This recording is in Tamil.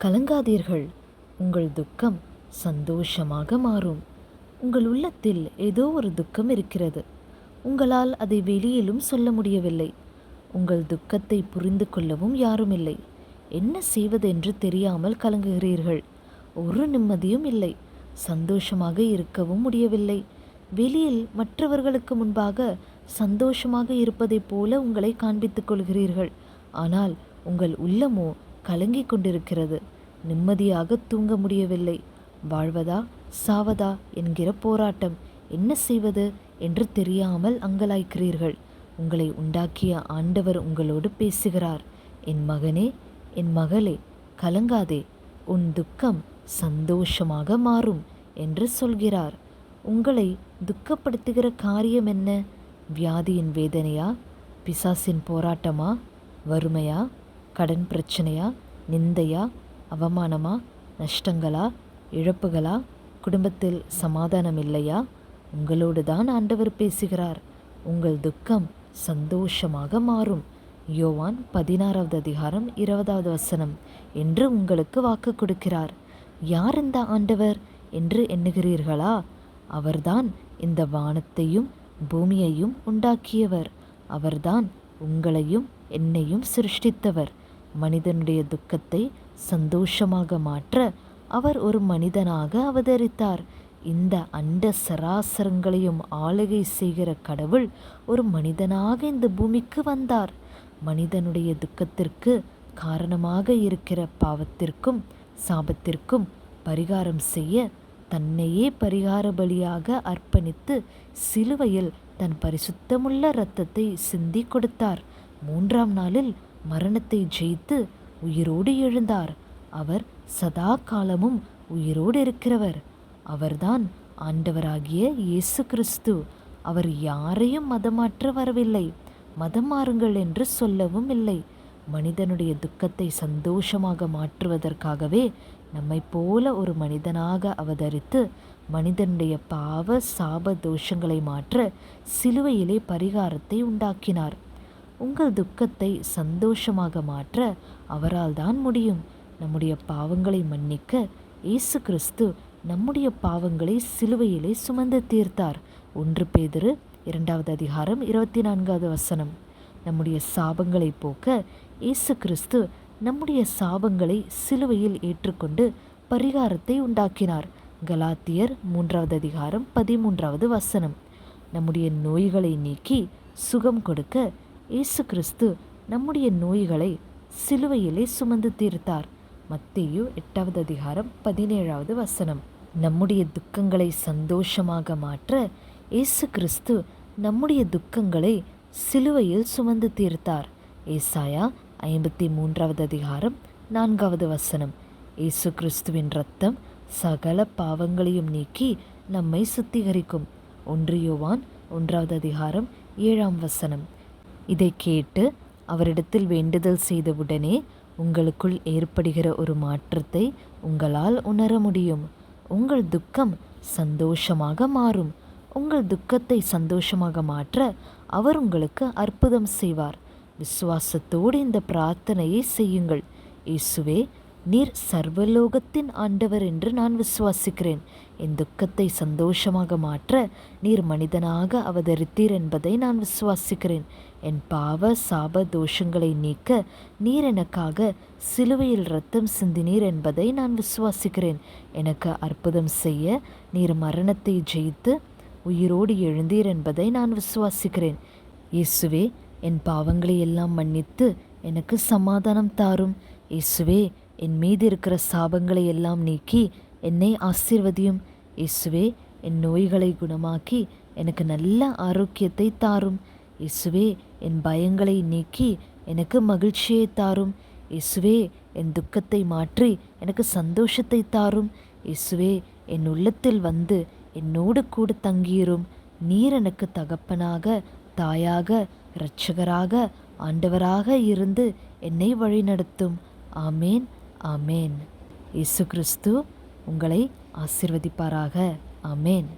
கலங்காதீர்கள், உங்கள் துக்கம் சந்தோஷமாக மாறும். உங்கள் உள்ளத்தில் ஏதோ ஒரு துக்கம் இருக்கிறது. உங்களால் அதை வெளியிலும் சொல்ல முடியவில்லை. உங்கள் துக்கத்தை புரிந்து கொள்ளவும் யாரும் இல்லை. என்ன செய்வதென்று தெரியாமல் கலங்குகிறீர்கள். ஒரு நிம்மதியும் இல்லை. சந்தோஷமாக இருக்கவும் முடியவில்லை. வெளியில் மற்றவர்களுக்கு முன்பாக சந்தோஷமாக இருப்பதைப் போல உங்களை காண்பித்துக் கொள்கிறீர்கள். ஆனால் உங்கள் உள்ளமோ கலங்கிக் கொண்டிருக்கிறது. நிம்மதியாக தூங்க முடியவில்லை. வாழ்வதா சாவதா என்கிற போராட்டம். என்ன செய்வது என்று தெரியாமல் அங்கலாய்க்கிறீர்கள். உங்களை உண்டாக்கிய ஆண்டவர் உங்களோடு பேசுகிறார். என் மகனே, என் மகளே, கலங்காதே, உன் துக்கம் சந்தோஷமாக மாறும் என்று சொல்கிறார். உங்களை துக்கப்படுத்துகிற காரியம் என்ன? வியாதியின் வேதனையா? பிசாசின் போராட்டமா? வறுமையா? கடன் பிரச்சனையா? நிந்தையா? அவமானமா? நஷ்டங்களா? இழப்புகளா? குடும்பத்தில் சமாதானம் இல்லையா? உங்களோடு தான் ஆண்டவர் பேசுகிறார். உங்கள் துக்கம் சந்தோஷமாக மாறும். யோவான் 16வது அதிகாரம் 20வது வசனம் என்று உங்களுக்கு வாக்கு கொடுக்கிறார். யார் இந்த ஆண்டவர் என்று எண்ணுகிறீர்களா? அவர்தான் இந்த வானத்தையும் பூமியையும் உண்டாக்கியவர். அவர்தான் உங்களையும் என்னையும் சிருஷ்டித்தவர். மனிதனுடைய துக்கத்தை சந்தோஷமாக மாற்ற அவர் ஒரு மனிதனாக அவதரித்தார். இந்த அண்ட சராசரங்களையும் ஆளுகை செய்கிற கடவுள் ஒரு மனிதனாக இந்த பூமிக்கு வந்தார். மனிதனுடைய துக்கத்திற்கு காரணமாக இருக்கிற பாவத்திற்கும் சாபத்திற்கும் பரிகாரம் செய்ய தன்னையே பரிகார பலியாக அர்ப்பணித்து சிலுவையில் தன் பரிசுத்தமுள்ள இரத்தத்தை சிந்தி கொடுத்தார். 3ஆம் நாளில் மரணத்தை ஜெயித்து உயிரோடு எழுந்தார். அவர் சதா காலமும் உயிரோடு இருக்கிறவர். அவர்தான் ஆண்டவராகிய இயேசு கிறிஸ்து. அவர் யாரையும் மதமாற்ற வரவில்லை. மதம் மாறுங்கள் என்று சொல்லவும் இல்லை. மனிதனுடைய துக்கத்தை சந்தோஷமாக மாற்றுவதற்காகவே நம்மை போல ஒரு மனிதனாக அவதரித்து மனிதனுடைய பாவ சாப தோஷங்களை மாற்ற சிலுவையிலே பரிகாரத்தை உண்டாக்கினார். உங்கள் துக்கத்தை சந்தோஷமாக மாற்ற அவரால் தான் முடியும். நம்முடைய பாவங்களை மன்னிக்க இயேசு கிறிஸ்து நம்முடைய பாவங்களை சிலுவையிலே சுமந்து தீர்த்தார். 1 பேதுரு 2வது அதிகாரம் 24வது வசனம். நம்முடைய சாபங்களை போக்க இயேசு கிறிஸ்து நம்முடைய சாபங்களை சிலுவையில் ஏற்றுக்கொண்டு பரிகாரத்தை உண்டாக்கினார். கலாத்தியர் 3வது அதிகாரம் 13வது வசனம். நம்முடைய நோய்களை நீக்கி சுகம் கொடுக்க இயேசு கிறிஸ்து நம்முடைய நோய்களை சிலுவையிலே சுமந்து தீர்த்தார். மத்தேயு 8வது அதிகாரம் 17வது வசனம். நம்முடைய துக்கங்களை சந்தோஷமாக மாற்ற இயேசு கிறிஸ்து நம்முடைய துக்கங்களை சிலுவையில் சுமந்து தீர்த்தார். ஏசாயா 53வது அதிகாரம் 4வது வசனம். இயேசு கிறிஸ்துவின் இரத்தம் சகல பாவங்களையும் நீக்கி நம்மை சுத்திகரிக்கும். 1 யோவான் 1வது அதிகாரம் 7ஆம் வசனம். இதை கேட்டு அவரிடத்தில் வேண்டுதல் செய்தவுடனே உங்களுக்குள் ஏற்படுகிற ஒரு மாற்றத்தை உங்களால் உணர முடியும். உங்கள் துக்கம் சந்தோஷமாக மாறும். உங்கள் துக்கத்தை சந்தோஷமாக மாற்ற அவர் உங்களுக்கு அற்புதம் செய்வார். விசுவாசத்தோடு இந்த பிரார்த்தனையை செய்யுங்கள். இயேசுவே, நீர் சர்வலோகத்தின் ஆண்டவர் என்று நான் விசுவாசிக்கிறேன். என் துக்கத்தை சந்தோஷமாக மாற்ற நீர் மனிதனாக அவதரித்தீர் என்பதை நான் விசுவாசிக்கிறேன். என் பாவ சாப தோஷங்களை நீக்க நீர் எனக்காக சிலுவையில் இரத்தம் சிந்தினீர் என்பதை நான் விசுவாசிக்கிறேன். எனக்கு அற்புதம் செய்ய நீர் மரணத்தை ஜெயித்து உயிரோடு எழுந்தீர் என்பதை நான் விசுவாசிக்கிறேன். இயேசுவே, என் பாவங்களை எல்லாம் மன்னித்து எனக்கு சமாதானம் தாரும். இயேசுவே, என் மீது இருக்கிற சாபங்களை எல்லாம் நீக்கி என்னை ஆசீர்வதியும். இயேசுவே, என் நோய்களை குணமாக்கி எனக்கு நல்ல ஆரோக்கியத்தை தாரும். இயேசுவே, என் பயங்களை நீக்கி எனக்கு மகிழ்ச்சியை தாரும். இயேசுவே, என் துக்கத்தை மாற்றி எனக்கு சந்தோஷத்தை தாரும். இயேசுவே, என் உள்ளத்தில் வந்து என்னோடு கூட தங்கியிரும். நீர் எனக்கு தகப்பனாக, தாயாக, இரட்சகராக, ஆண்டவராக இருந்து என்னை வழிநடத்தும். ஆமேன், ஆமேன். இயேசு கிறிஸ்து உங்களை ஆசீர்வதிப்பாராக. ஆமேன்.